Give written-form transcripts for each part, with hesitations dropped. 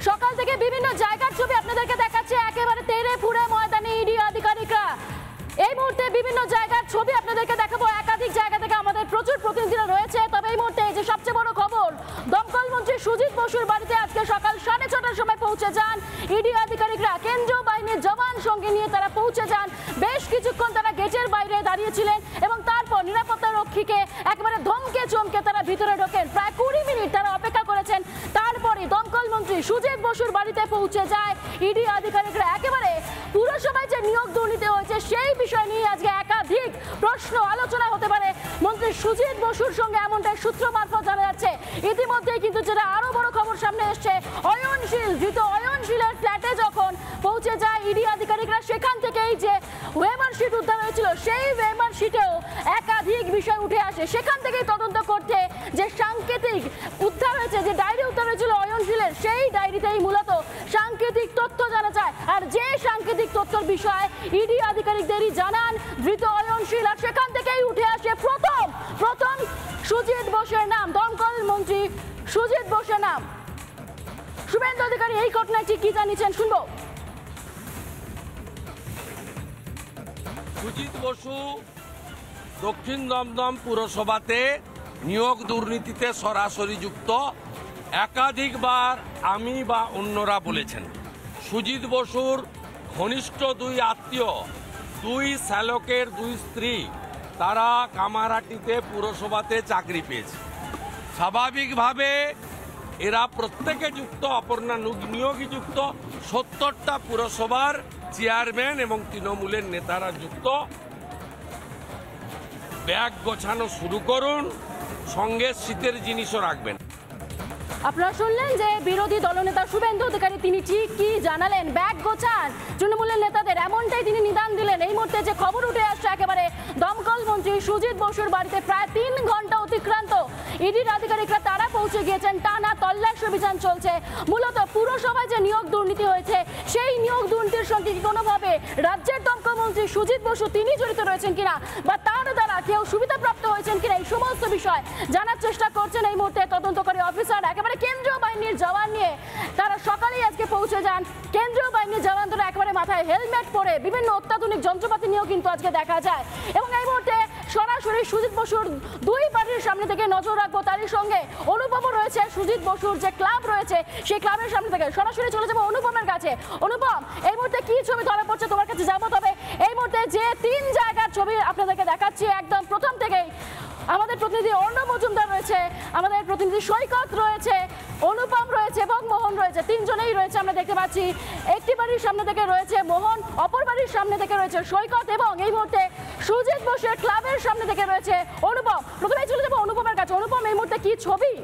সকাল থেকে বিভিন্ন জায়গার ছবি আপনাদেরকে দেখাচ্ছে, একেবারে তেড়ে ফুড়ে ময়দানে ইডি আধিকারিকরা। এই মুহূর্তে বিভিন্ন জায়গার ছবি আপনাদেরকে দেখাবো, একাধিক জায়গা থেকে আমাদের প্রচুর প্রতিনিধিরা রয়েছে। তবে এই মুহূর্তে যে সবচেয়ে বড় খবর, দমকল মন্ত্রী সুজিত বসুর বাড়িতে আজকে সকাল 6:30টার সময় পৌঁছে যান ইডি আধিকারিকরা। কেন্দ্রীয় বাহিনীর জওয়ান সঙ্গে নিয়ে তারা পৌঁছে যান। বেশ কিছুক্ষণ তারা গেটের বাইরে দাঁড়িয়েছিলেন এবং তারপর নিরাপত্তা রক্ষীকে একেবারে ধমকে চমকে তারা ভিতরে ঢোকেন। প্রায় 20 মিনিট তারা অপেক্ষা করেছেন। তারপরে দমকল মন্ত্রী সুজিত বসুর বাড়িতে পৌঁছে যায় ইডি আধিকারিকরা। একেবারে পুরসভায় যে নিয়োগ দুর্নীতি হয়েছে সেই বিষয় নিয়ে আজকে একাধিক প্রশ্ন আলোচনা হতে পারে মন্ত্রী সুজিত বসুর সঙ্গে, এমনটাই সূত্র মারফত জানা যাচ্ছে। ইতিমধ্যেই কিন্তু যেটা আরো বড় খবর সামনে এসছে, অয়নশীল ধৃত অয়নশীলের ফ্ল্যাটে যখন পৌঁছে যায় ইডি আধিকারিকরা, সেখান থেকেই যে ওয়েমার শিট উদ্ধার হয়েছিল সেই ওয়েমার শিটেও একাধিক বিষয় উঠে আসে। সেখান থেকেই তদন্ত করতে যে সাংকেতিক উদ্ধার হয়েছে, যে ডায়েরি উদ্ধার হয়েছিল অয়নশীলের, সেই ডায়েরিতেই মূলত সাংকেতিক তথ্য জানা যায়। আর যে সাংকেতিক তথ্যের বিষয় ইডি আধিকারিকদেরই জানান ধৃত অয়নশীল, আর সেখান থেকেই উঠে আসে প্রথম সুজিত বোসের নাম, দমকল মন্ত্রী সুজিত বোসের নাম। শুভেন্দু অধিকারী এই ঘটনাটি কি জানিয়েছেন শুনবো। সুজিত বসু দক্ষিণ দমদম পুরসভাতে নিয়োগ দুর্নীতিতে সরাসরি যুক্ত। একাধিকবার আমি বা অন্যরা বলেছেন সুজিত বসুর ঘনিষ্ঠ দুই আত্মীয়, দুই শ্যালকের দুই স্ত্রী, তারা কামারহাটিতে পুরসভাতে চাকরি পেয়েছে। স্বাভাবিকভাবে এরা প্রত্যেকে যুক্ত, অপর্ণা নিয়োগী যুক্ত, 70টা পুরসভার চেয়ারম্যান এবং তৃণমূলের নেতারা যুক্ত। ব্যাগ গোছানো শুরু করুন, সঙ্গে শীতের জিনিসও রাখবেন। আপনারা শুনলেন যে বিরোধী দলনেতা শুভেন্দু অধিকারী তিনি ঠিক কি জানালেন, ব্যাগ গোছান তৃণমূলের নেতাদের, এমনটাই তিনি নিদান দিলেন। এই মুহূর্তে যে খবর উঠে আসছে, একেবারে দমকল মন্ত্রী সুজিত বসুর বাড়িতে প্রায় 3 ঘন্টা অতিক্রান্ত, ইডির আধিকারিকরা তারা পৌঁছে গিয়েছেন। টানা তল্লাশি অভিযান চলছে। মূলত পুরসভায় যে নিয়োগ দুর্নীতি হয়েছে সেই নিয়োগ দুর্নীতির সঙ্গে কি কোনোভাবে রাজ্যের দমকল মন্ত্রী সুজিত বসু তিনি জড়িত রয়েছেন কিনা, বা তার দ্বারা কেউ সুবিধাপ্রাপ্ত হয়েছেন কিনা, এই সমস্ত বিষয় জানার চেষ্টা করছেন এই মুহূর্তে তদন্তকারী অফিসার। একেবারে কেন্দ্রীয় বাহিনীর জওয়ান নিয়ে তারা সকালেই আজকে পৌঁছে যান। কেন্দ্রীয় বাহিনীর জওয়ান তারা একেবারে মাথায় হেলমেট পরে বিভিন্ন অত্যাধুনিক যন্ত্রপাতি নিয়েও কিন্তু আজকে দেখা যায়। এবং এই মুহূর্তে সরাসরি সুজিত বসুর দুই বাড়ির সামনে থেকে নজর রাখবো। তারই সঙ্গে অনুপমও রয়েছে, সুজিত বসুর যে ক্লাব রয়েছে সেই ক্লাবের সামনে থেকে সরাসরি চলে যাবো অনুপমের কাছে। অনুপম, এই মুহূর্তে কি ছবি ধরা পড়ছে তোমার কাছে যাবো। তবে এই মুহূর্তে যে 3 জায়গার ছবি আপনাদেরকে দেখাচ্ছি, একদম প্রথম থেকেই আমাদের প্রতিনিধি অর্ণব মজুমদার রয়েছে, আমাদের প্রতিনিধি সৈকত রয়েছে, অনুপম রয়েছে এবং মোহন রয়েছে। 3 জনেই রয়েছে আমরা দেখতে পাচ্ছি। একটি বাড়ির সামনে থেকে রয়েছে মোহন, অপর বাড়ির সামনে থেকে রয়েছে সৈকত এবং এই মুহূর্তে সুজিত বসুর ক্লাবের সামনে থেকে রয়েছে অনুপম। প্রথমেই চলে যাবো অনুপমের কাছে। অনুপম, এই মুহূর্তে কি ছবি?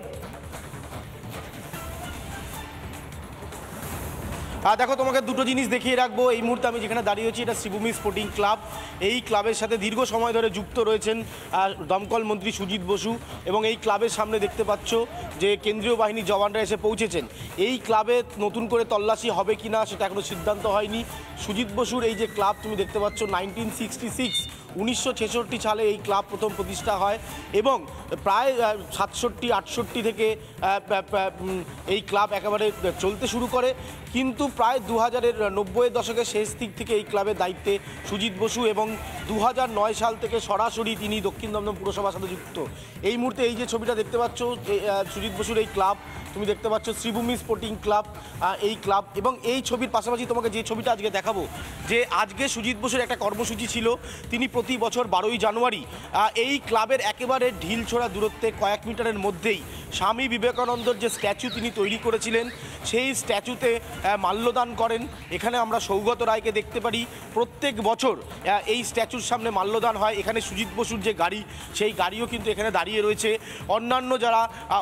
দেখো, তোমাকে দুটো জিনিস দেখিয়ে রাখবো। এই মুহূর্তে আমি যেখানে দাঁড়িয়েছি এটা শ্রীভূমি স্পোর্টিং ক্লাব। এই ক্লাবের সাথে দীর্ঘ সময় ধরে যুক্ত রয়েছেন দমকল মন্ত্রী সুজিত বসু, এবং এই ক্লাবের সামনে দেখতে পাচ্ছ যে কেন্দ্রীয় বাহিনীর জওয়ানরা এসে পৌঁছেছেন। এই ক্লাবে নতুন করে তল্লাশি হবে কি না সেটা এখনও সিদ্ধান্ত হয়নি। সুজিত বসুর এই যে ক্লাব তুমি দেখতে পাচ্ছ 1966 সালে এই ক্লাব প্রথম প্রতিষ্ঠা হয় এবং প্রায় 67-68 থেকে এই ক্লাব একেবারে চলতে শুরু করে। কিন্তু প্রায় 2090-এর দশকের শেষ দিক থেকে এই ক্লাবের দায়িত্বে সুজিত বসু এবং 2009 সাল থেকে সরাসরি তিনি দক্ষিণ দমদম পুরসভার সাথে যুক্ত। এই মুহূর্তে এই যে ছবিটা দেখতে পাচ্ছ সুজিত বসুর এই ক্লাব, তুমি দেখতে পাচ্ছ শ্রীভূমি স্পোর্টিং ক্লাব, এই ক্লাব। এবং এই ছবির পাশাপাশি তোমাকে যে ছবিটা আজকে দেখাবো, যে আজকে সুজিত বসুর একটা কর্মসূচি ছিল। তিনি প্রতি বছর 12ই জানুয়ারি এই ক্লাবের একেবারে ঢিলছোড়া দূরত্বে কয়েক মিটারের মধ্যেই স্বামী বিবেকানন্দর যে স্ট্যাচু তিনি তৈরি করেছিলেন সেই স্ট্যাচুতে মাল্যদান করেন। এখানে আমরা সৌগত রায়কে দেখতে পারি। প্রত্যেক বছর এই স্ট্যাচুর সামনে মাল্যদান হয়। এখানে সুজিত বসুর যে গাড়ি সেই গাড়িও কিন্তু এখানে দাঁড়িয়ে রয়েছে। অন্যান্য যারা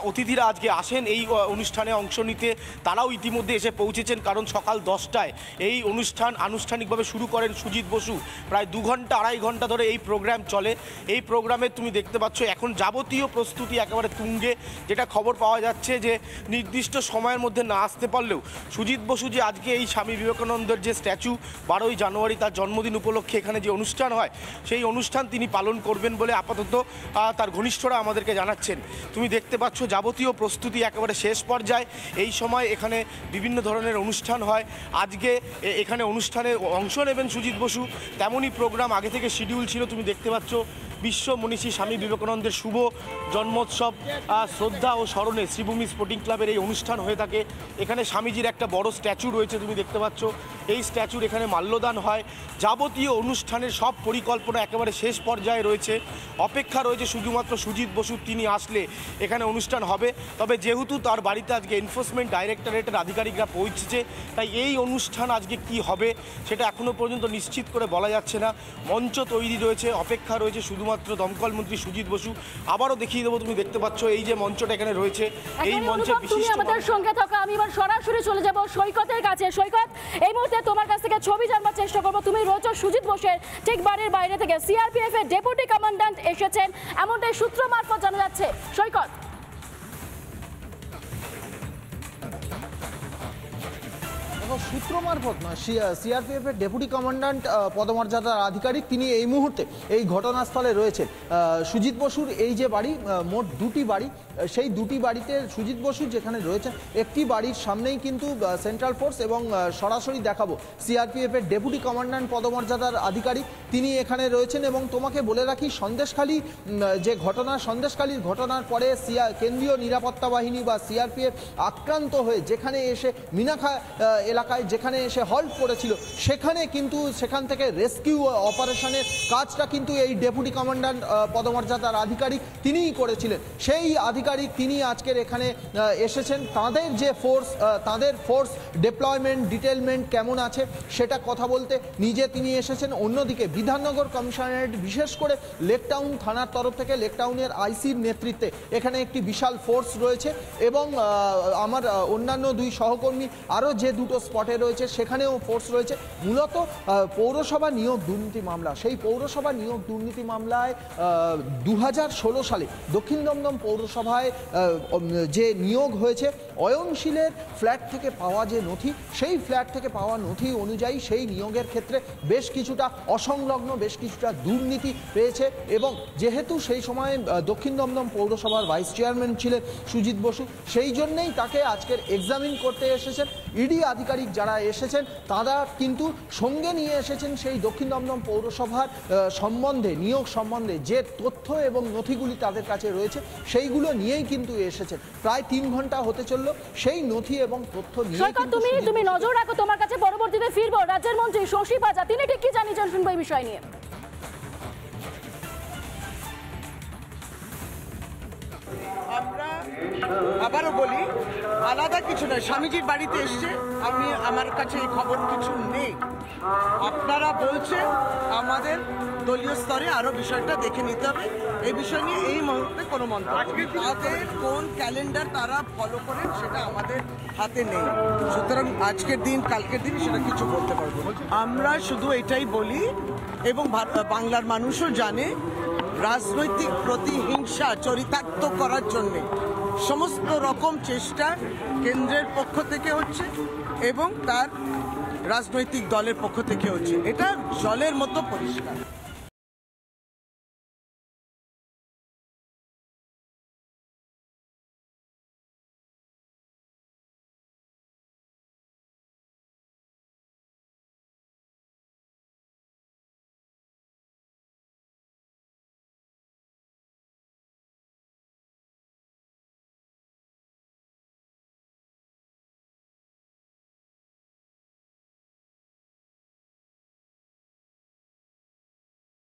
অতিথিরা আজকে আসেন এই অনুষ্ঠানে অংশ নিতে তারাও ইতিমধ্যে এসে পৌঁছেছেন, কারণ সকাল 10টায় এই অনুষ্ঠান আনুষ্ঠানিকভাবে শুরু করেন সুজিত বসু। প্রায় 2 ঘন্টা 2.5 ঘন্টা ধরে এই প্রোগ্রাম চলে। এই প্রোগ্রামে তুমি দেখতে পাচ্ছ এখন যাবতীয় প্রস্তুতি একেবারে তুঙ্গে। যেটা যেটা খবর পাওয়া যাচ্ছে যে নির্দিষ্ট সময়ের মধ্যে না আসতে পারলেও সুজিত বসু যে আজকে এই স্বামী বিবেকানন্দের যে স্ট্যাচু 12ই জানুয়ারি তার জন্মদিন উপলক্ষে এখানে যে অনুষ্ঠান হয় সেই অনুষ্ঠান তিনি পালন করবেন বলে আপাতত তার ঘনিষ্ঠরা আমাদেরকে জানাচ্ছেন। তুমি দেখতে পাচ্ছ যাবতীয় প্রস্তুতি একেবারে শেষ পর্যায়ে। এই সময় এখানে বিভিন্ন ধরনের অনুষ্ঠান হয়। আজকে এখানে অনুষ্ঠানে অংশ নেবেন সুজিত বসু, তেমনই প্রোগ্রাম আগে থেকে শিডিউল ছিল। তুমি দেখতে পাচ্ছ বিশ্ব মনীষী স্বামী বিবেকানন্দের শুভ জন্মোৎসব শ্রদ্ধা ও স্মরণে শ্রীভূমি স্পোর্টিং ক্লাবের এই অনুষ্ঠান হয়ে থাকে। এখানে স্বামীজির একটা বড় স্ট্যাচু রয়েছে, তুমি দেখতে পাচ্ছ। এই স্ট্যাচুর এখানে মাল্যদান হয়। যাবতীয় অনুষ্ঠানের সব পরিকল্পনা একেবারে শেষ পর্যায়ে রয়েছে। অপেক্ষা রয়েছে শুধুমাত্র সুজিত বসু, তিনি আসলে এখানে অনুষ্ঠান হবে। তবে যেহেতু তার বাড়িতে আজকে এনফোর্সমেন্ট ডাইরেক্টরেটের আধিকারিকরা পৌঁছেছে, তাই এই অনুষ্ঠান আজকে কি হবে সেটা এখনও পর্যন্ত নিশ্চিত করে বলা যাচ্ছে না। মঞ্চ তৈরি রয়েছে, অপেক্ষা রয়েছে শুধুমাত্র দমকল মন্ত্রী সুজিত বসু। আবারও দেখিয়ে দেবো, তুমি দেখতে পাচ্ছ এই যে মঞ্চটা এখানে রয়েছে, এই মঞ্চে তুমি আমাদের সঙ্গে থাকা। আমি এবার সরাসরি চলে যাব সৈকতের কাছে। সৈকত, এই মুহূর্তে তোমার কাছ থেকে ছবি জানবার চেষ্টা করবো। তুমি রয়েছো সুজিত বোসের ঠিক বাড়ির বাইরে থেকে। সিআরপিএফ এর ডেপুটি কমান্ড্যান্ট এসেছেন এমনটাই সূত্র মারফত জানা যাচ্ছে। সৈকত, সূত্র মারফত নয়, সিআরপিএফ এর ডেপুটি কমান্ড্যান্ট পদমর্যাদার আধিকারিক তিনি এই মুহূর্তে এই ঘটনাস্থলে রয়েছেন। সুজিত বসুর এই যে বাড়ি, মোট দুটি বাড়ি, সেই দুটি বাড়িতে সুজিত বসু যেখানে রয়েছেন, একটি বাড়ির সামনেই কিন্তু সেন্ট্রাল ফোর্স এবং সরাসরি দেখাবো সিআরপিএফ এর ডেপুটি কমান্ড্যান্ট পদমর্যাদার আধিকারিক তিনি এখানে রয়েছেন। এবং তোমাকে বলে রাখি, সন্দেশখালী যে ঘটনা, সন্দেশখালীর ঘটনার পরে কেন্দ্রীয় নিরাপত্তা বাহিনী বা সিআরপিএফ আক্রান্ত হয়ে যেখানে এসে মিনাখা এলাকায় যেখানে এসে হল্ট করেছিল, সেখানে কিন্তু সেখান থেকে রেস্কিউ অপারেশনের কাজটা কিন্তু এই ডেপুটি কমান্ড্যান্ট পদমর্যাদার আধিকারিক তিনিই করেছিলেন। সেই আধিকারিক তিনি আজকের এখানে এসেছেন। তাদের যে ফোর্স, তাদের ফোর্স ডিপ্লয়মেন্ট ডিটেলমেন্ট কেমন আছে সেটা কথা বলতে নিজে তিনি এসেছেন। অন্যদিকে বিধাননগর কমিশনারেট, বিশেষ করে লেকটাউন থানার তরফ থেকে, লেকটাউনের আইসির নেতৃত্বে এখানে একটি বিশাল ফোর্স রয়েছে। এবং আমার অন্যান্য দুই সহকর্মী আরও যে দুটো স্পটে রয়েছে সেখানেও ফোর্স রয়েছে। মূলত পৌরসভা নিয়োগ দুর্নীতি মামলা, সেই পৌরসভা নিয়োগ দুর্নীতি মামলায় 2016 সালে দক্ষিণ দমদম পৌরসভায় যে নিয়োগ হয়েছে, অয়নশীলের ফ্ল্যাট থেকে পাওয়া যে নথি, সেই ফ্ল্যাট থেকে পাওয়া নথি অনুযায়ী সেই নিয়োগের ক্ষেত্রে বেশ কিছুটা অসংলগ্ন, বেশ কিছুটা দুর্নীতি পেয়েছে। এবং যেহেতু সেই সময় দক্ষিণ দমদম পৌরসভার ভাইস চেয়ারম্যান ছিলেন সুজিত বসু, সেই জন্যেই তাকে আজকের এক্সামিন করতে এসেছেন। ইডি আধিকারিক যারা এসেছেন তারা কিন্তু সঙ্গে নিয়ে এসেছেন সেই দক্ষিণ দমদম পৌরসভার সম্বন্ধে, নিয়োগ সম্বন্ধে যে তথ্য এবং নথিগুলি তাদের কাছে রয়েছে সেইগুলো নিয়েই কিন্তু এসেছেন। প্রায় 3 ঘন্টা হতে চলল সেই নথি এবং তথ্য নিয়ে। তুমি নজর রাখো, তোমার কাছে পরবর্তীতে ফিরবো। রাজ্যের মন্ত্রী শশী পাজা তিনি ঠিক কি জানিয়েছেন শুনবো এই বিষয় নিয়ে। আমরা আবারও বলি, আলাদা কিছু নয়, স্বামীজির বাড়িতে এসছে। আমার কাছে এই খবর কিছু নেই। আপনারা বলছেন আমাদের দলীয় স্তরে আরো বিষয়টা দেখে নিতে হবে। এই বিষয় নিয়ে এই মুহূর্তে কোনো মন্তব্য, তাদের কোন ক্যালেন্ডার তারা ফলো করেন সেটা আমাদের হাতে নেই। সুতরাং আজকের দিন কালকের দিন সেটা কিছু বলতে পারবো। আমরা শুধু এটাই বলি, এবং বাংলার মানুষও জানে, রাজনৈতিক প্রতিহিংসা চরিতার্থ করার জন্য সমস্ত রকম চেষ্টা কেন্দ্রের পক্ষ থেকে হচ্ছে এবং তার রাজনৈতিক দলের পক্ষ থেকে হচ্ছে। এটা জলের মতো পরিষ্কার।